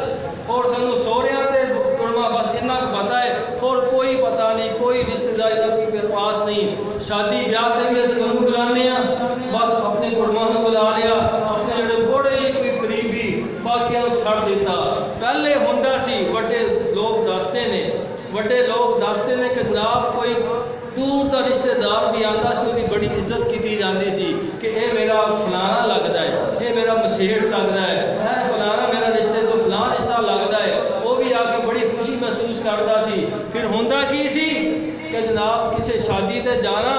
Speaker 2: اور سانو سوہریاں تے کڑما بس اتنا پتہ ہے، اور کوئی پتہ نہیں، کوئی رشتہ داری کا کوئی پاس نہیں۔ شادی بیاہ تے بھی اسی انہوں بلانے ہیں، بس اپنے کڑما نو بلا لیا، اپنے جڑے بڑے ہی کوئی قریبی باقیاں چھڑ دیتا۔ پہلے ہوندا سی، وڈے لوگ دستے نے کہ جناب کوئی دور تا رشتہ دار بھی آتا سی، وہ بڑی عزت کی جاتی سی کہ اے میرا فلانا لگتا ہے، اے میرا مسیح لگتا ہے، اے فلانا میرا رشتے تو فلاں رشتہ لگتا ہے، وہ بھی آ کے بڑی خوشی محسوس کرتا سی۔ پھر ہوندا کی سی کہ جناب کسی شادی تے جانا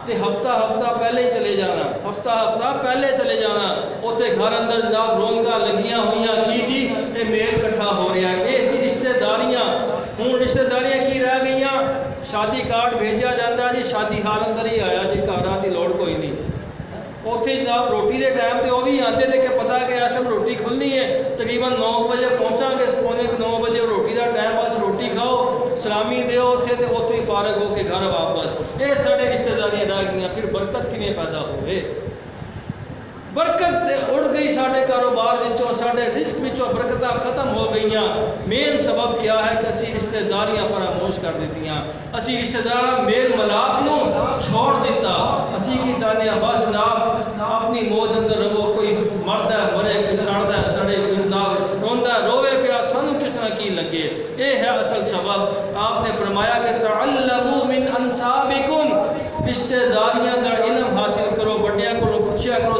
Speaker 2: تے ہفتہ پہلے ہی چلے جانا، ہفتہ پہلے چلے جانا، اوتے گھر اندر جناب رونقاں لگیاں ہوئیاں، کی جی اے میل کٹھا ہو رہا ہے، یہ سی رشتہ داریاں۔ ہوں رشتہ داریاں کی رہ گئیاں، شادی کارڈ بھیجا جاتا ہے جی شادی حال اندر ہی آیا جی گھر آ کی لوڑ کوئی نہیں اتنے جناب روٹی کے ٹائم تو وہ بھی آتے تھے کہ پتا کہ اس ٹائم روٹی کھلنی ہے تقریباً 9 بجے پہنچا گے پونے 9 بجے روٹی کا ٹائم بس روٹی کھاؤ سلامی دیو اتنے تو اتنے ہی فارغ ہو کے گھر واپس یہ سارے رشتے داریاں رہ گئی پھر برکت کیویں پیدا ہوئے برکت اڑ گئی سارے کاروبار وچوں سارے رزق وچوں برکتاں ختم ہو گئیاں مین سبب کیا ہے کہ اسی رشتے داریاں فراموش کر دیتیاں اسی رشتے دار میل ملاپ نو چھوڑ دیتا اسی کی چاہنے بس جناب اپنی موج اندر رہو کوئی مرد ہے مرے کوئی سڑدا ہے سڑے کوئی جناب روندا ہے روے پیا سانو کس طرح کی لگے یہ ہے اصل سبب آپ نے فرمایا کہ تعلموا من انسابکم رشتے داریاں دا علم حاصل کرو بڑیاں کو پوچھیا کرو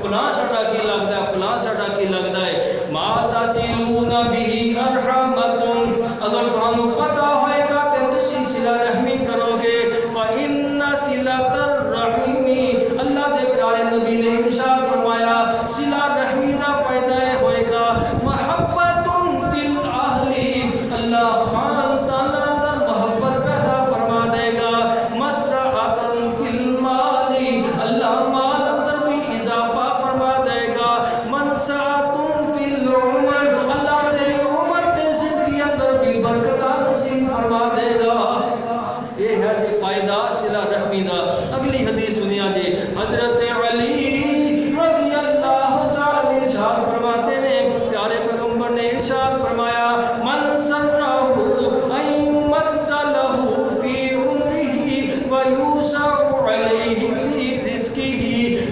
Speaker 2: فلاں ساڈا کی لگدا ہے فلاں ساڈا کی لگدا ہے ما تصلون به ارحمکم اگر تانوں پتہ ہوئے گا تے تسی صلہ رحمی کرو گے فإن صلۃ الرحم اللہ دے پیارے نبی نے ارشاد فرمایا صلہ رحمی دا فائدہ ہوئے گا محبت فی الاہل اللہ خاندان اندر محبت پیدا فرما دے گا مسرعۃ فی المال اللہ مال اندر بھی اضافہ فرما دے گا منسعۃ فی العمر اللہ تیری عمر تے زندگی اندر بھی برکت نصیب فرما دے گا یہ ہے جی فائدہ صلہ رحمی دا اگلی حدیث سنیا جی حضرت علی رضی اللہ تعالی ارشاد فرماتے ہیں پیارے پیغمبر نے ارشاد فرمایا من سرہ ان یمد لہ فی عمرہ ویوسع علیہ فی رزقہ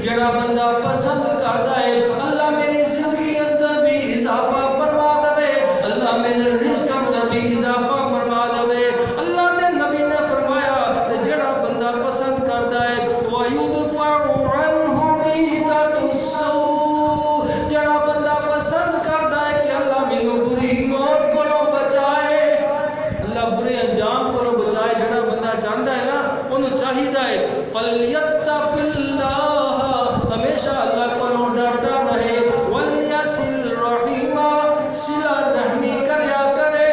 Speaker 2: جڑا بندہ پسند کرتا ہے اللہ میری زندگی اندر بھی اضافہ فرما دے اللہ میرے رزق اندر بھی اضافہ فرما دے اللہ دے نبی نے فرمایا کہ جڑا بندہ پسند کرتا ہے وَيُدْفَعُ عَنْهُ مِيتَةُ السَّوْءِ جڑا بندہ پسند کرتا ہے کہ اللہ مینوں بری موت کو بچائے اللہ برے انجام کو بچائے جڑا بندہ چاہتا ہے نا انہوں چاہیے فَلْيَتَّقِ اللَّهَ ہمیشہ اللہ کو ڈرتا رہے وَلْيَصِلْ رَحِمَهُ صلہ رحمی کریا کرے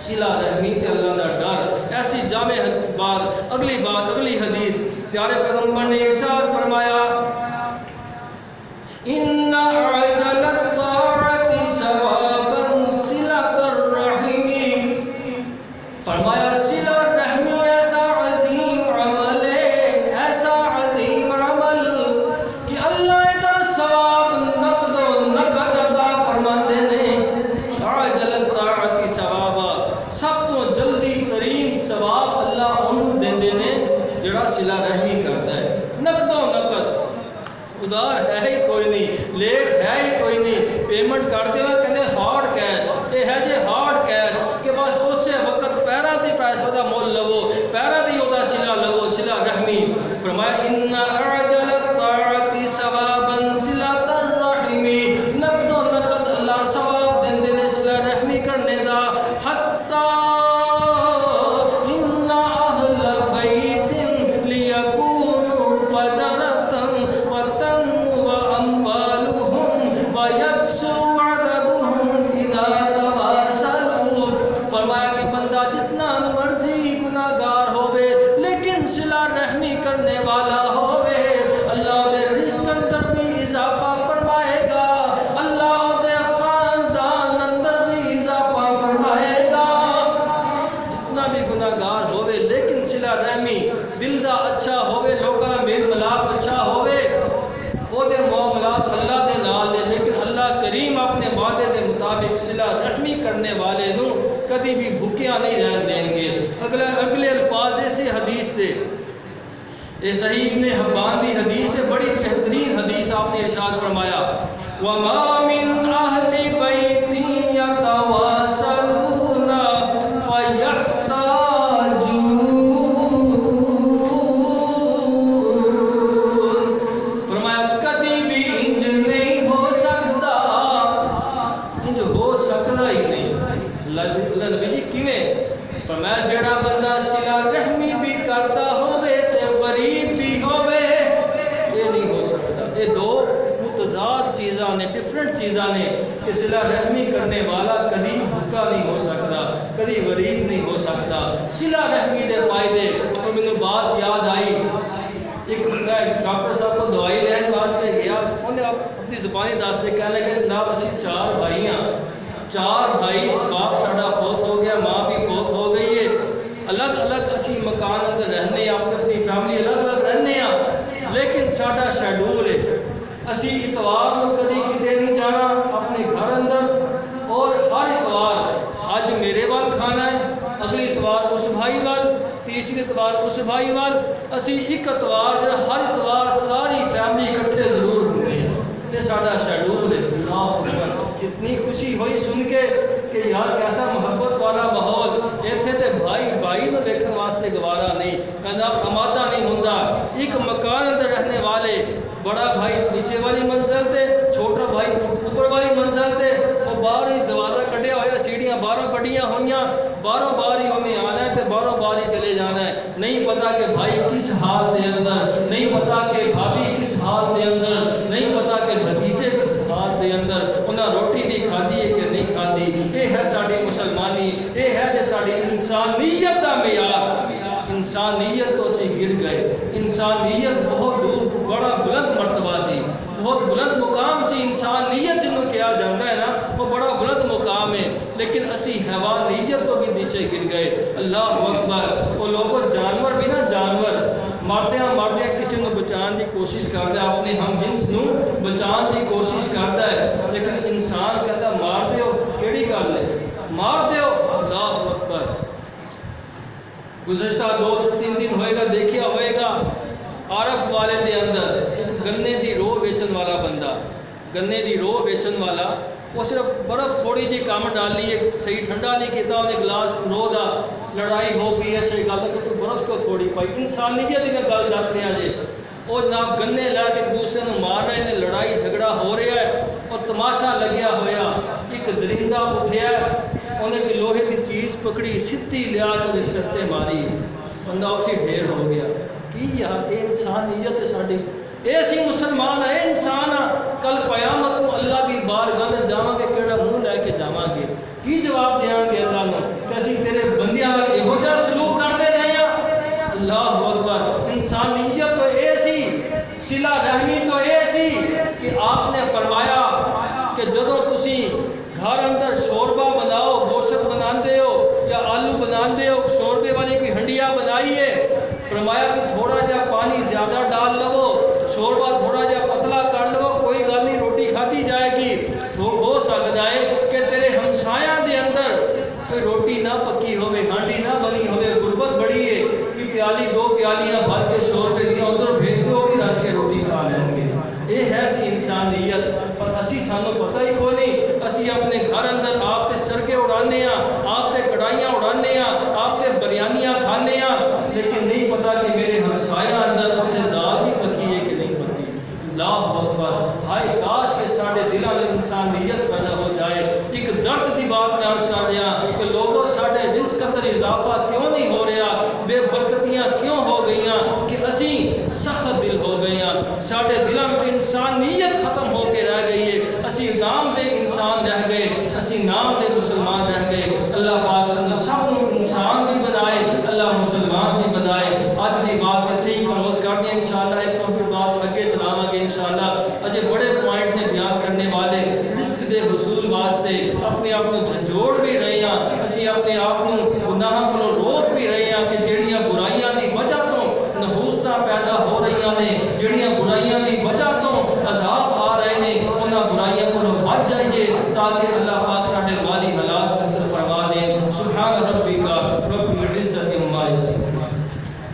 Speaker 2: صلہ رحمی تے اللہ دا ڈر ایسی جامع بات اگلی حدیث پیارے پیغمبر نے ارشاد فرمایا ان عجل الطاعت ثوابا صلۃ الرحم فرمایا صلہ رحمی ایسا عظیم عمل ہے ایسا عظیم عمل کہ اللہ ادھر ثواب نقد و نقد عطا فرماتے ہیں عجل الطاعت ثوابا سب تو جلدی ترین ثواب اللہ انہوں دیندے نے جڑا صلہ رحمی کرتا ہے نقد و نقد ادھار ہے ہی کوئی نہیں لیٹ ہے ہی کوئی نہیں پیمنٹ کرتے ہوئے کہتے ہارڈ کیش یہ ہے جی ہارڈ کیش کہ بس اسی وقت پیرا دی پیسہ دا مول لو پیرا دی او دا صلہ لو صلہ رحمی فرمایا ان اعجل الطاعت ثوابا صلۃ الرحم نقد و نقد اللہ ثواب دیندے نے صلہ رحمی کرنے دا حتی ان اہل بیت لیکونوا فجرۃ وتنمو اموالهم ویکثر عددهم اذا تواصلوا فرمایا کہ بندہ جتنا مرضی گناہگار ہوئے لیکن صلہ رحمی کرنے والا ہوئے اللہ دے رزق اندر بھی اضافہ فرمائے گا اللہ دے خاندان اندر بھی اضافہ فرمائے گا جتنا بھی گناہگار ہوئے لیکن صلہ رحمی دل دا اچھا ہوئے لوگوں کا میل ملاپ اچھا ہوئے وہ دے معاملات اللہ دے نال دے لیکن اللہ کریم اپنے وعدے دے مطابق صلہ رحمی کرنے والے نو کدی بھی بھوکیاں نہیں رہن دیں گے اگلے الفاظ ایسے حدیث دے یہ صحیح ابن حبان دی حدیث ہے بڑی بہترین حدیث آپ نے ارشاد فرمایا وَمَا مِنْ أَهْلِ بَيْتٍ يَتَوَاصَلُونَ فرمایا کدی بھی انج نہیں ہو سکتا انج ہو سکتا ہی نہیں اللہ نبی جی کیویں فرمایا جڑا بندہ صلہ رحمی بھی کرتا ہوئے تے غریب بھی ہوئے یہ نہیں ہو سکتا یہ دو متضاد چیزاں نے ڈفرنٹ چیزاں نے کہ صلہ رحمی کرنے والا کبھی بھوکا نہیں ہو سکتا کدی غریب نہیں ہو سکتا. صلہ رحمی دے فائدے. اور مینوں بات یاد آئی, ایک ڈاکٹر صاحب کو دوائی لین واسطے گیا, انہیں اپنی زبانی دس کے کہنے لگے جناب اسی 4 بھائی ہاں, 4 بھائی, باپ ساڈا فوت ہو گیا, ماں بھی فوت ہو گئی ہے, الگ الگ اسی مکان اندر رہنے, اپنی فیملی الگ الگ رہنے ہیں, لیکن ساڈا شیڈول ہے اسی اتوار کو کدی کتے نہیں جانا اپنے گھر اندر, اور ہر اتوار اج میرے وال کھانا ہے, اگلی اتوار اس بھائی وال, تیسری اتوار اس بھائی وال, اسی ایک اتوار جڑا ہر اتوار ساری فیملی اکٹھے ضرور ہوتے ہیں. یہ ساڈا شیڈول ہے. کتنی خوشی ہوئی سن کے کہ یار کیسا محبت والا ماحول. ایتھے تے بھائی بھائی نوں ویکھن واسطے گوارا نہیں, کہندا امادہ نہیں ہوندا. ایک مکان اندر رہنے والے, بڑا بھائی نیچے والی منزل تے, چھوٹا بھائی اوپر والی منزل تے, وہ باہر ہی دروازہ کڈیا ہوا, سیڑھیاں باہروں کڈیاں ہوئیاں, باہروں باہر ہی انہیں آنا ہے تے باہروں باہر ہی چلے جانا ہے. نہیں پتا کہ بھائی کس حال دے اندر, نہیں پتا کہ بھابھی کس حال دے اندر, نہیں پتا کہ بھتیجے کس حال دے اندر, انہاں روٹی دی کھادی ہے کہ نہیں کھادی. یہ ہے ساری مسلمانی, یہ ہے جو ساری انسانیت کا معیار. انسانیت تو اسی گر گئے. انسانیت بہت دور, بڑا بلند مرتبہ سی, بہت بلند مقام سی. انسانیت جنوں کہا جاتا ہے نا, وہ بڑا بلند مقام ہے, لیکن اسی حیوانیت تو بھی نیچے گر گئے. اللہ اکبر. وہ لوگوں جانور بھی نا, جانور مردیاں کسی کو بچان کی کوشش کرتا ہے, اپنے ہم جنس نو بچان کی کوشش کرتا ہے, لیکن انسان کہتا مار دیو, کیڑی گل ہے مار دیو. اللہ اکبر. گزشتہ 2-3 دن ہوئے گا, دیکھیا ہوئے گا, عارف والے دے اندر ایک گنے دی رو ویچن والا بندہ, گنے دی رو ویچن والا, وہ صرف برف تھوڑی جی کم ڈالی ہے, صحیح ٹھنڈا نہیں کیتا, انہیں گلاس رو دا, لڑائی ہو گئی ہے, صحیح گل ہے کہ تو برف کو تھوڑی پائی. انسانیت میں گل دس رہا جی, وہ جناب گنے لا کے ایک دوسرے کو مار رہے ہیں, لڑائی جھگڑا ہو رہا ہے, اور تماشا لگیا ہوا. ایک درندہ اٹھیا, انہیں کوئی لوہے کی چیز پکڑی, سیدھی لیا کے سر تے ماری, بندہ اتھی ڈھیر ہو گیا. کی یار یہ انسانیت ہے ساری, ایسی مسلمان ہے, انسان ہے. کل قیامت کو اللہ کی بارگاہ میں جاواں گے, کیڑا منہ لے کے جاواں گے, کی جواب دیاں گے اللہ نو کہ اسی تیرے بندیاں نال یہو جہا سلوک کرتے رہے ہیں. اللہ اکبر. انسانیت تو ایسی, صلہ رحمی تو ایسی کہ آپ نے فرمایا کہ جدوں تسی گھر اندر شوربہ بناؤ, گوشت بناندے ہو یا آلو بناندے ہو, شوربے والی کوئی ہنڈیا بنائی ہے, فرمایا کہ تھوڑا جہا پانی زیادہ ڈال لو, شوربہ تھوڑا جہا پتلا کر لو, کوئی گل نہیں, روٹی کھاتی جائے گی. تو ہو سکتا ہے کہ تیرے ہمسایاں دے اندر کوئی روٹی نہ پکی ہوئے, ہانڈی نہ بنی ہوئے, غربت بڑی ہے, کہ پیالی 2 پیالیاں بھر کے شوربے دیا ادھر بھیج دو, بھی رج کے روٹی کھا لیں گے. یہ ہے سی انسانیت. پر اسی سانو پتہ ہی کوئی نہیں, اسی اپنے گھر اندر آپ تے چرکے اڑانے ہیں, آپ تے کڑائیاں اڑانے ہیں, آپ تے بریانیاں کھانے ہیں, لیکن نہیں پتا کہ میرے ہمسایہ اندر اتنے دال بھی پکی ہے کہ نہیں پکی. اللہ اکبر. ہائے کاش کہ سارے دلوں میں انسانیت پیدا ہو جائے. ایک درد کی بات میں عرض کر رہا کہ لوگوں سارے رزق اندر اضافہ کیوں نہیں ہو رہا, بے برکتیاں کیوں ہو گئی کہ اسی سخت دل ہو گئے ہیں. سارے دلوں میں انسانیت ختم ہو کے رہ گئی ہے. اسی نام دے انسان رہ گئے, اسی نام دے مسلمان رہ گئے. اللہ پاک سب کو انسان بھی بنائے, اللہ مسلمان بھی بنائے. آج کی بات اتنے ہی کلوز کرتے ہیں انشاءاللہ. ایک تو پھر بات اگے چلاواں گے انشاءاللہ. اجے بڑے پوائنٹ نے بیان کرنے والے رزق دے حصول واسطے اپنے آپ کو جھنجھوڑ بھی رہے ہیں, اسی اپنے آپ کو گناہ کو روک بھی رہے ہیں کہ جڑیاں برائیاں دی وجہ تو نحوستاں پیدا ہو رہی نے, جڑیاں برائیاں دی وجہ تو عذاب آ رہے ہیں, انہاں برائیاں کو بچ جائیے تاکہ اللہ پاک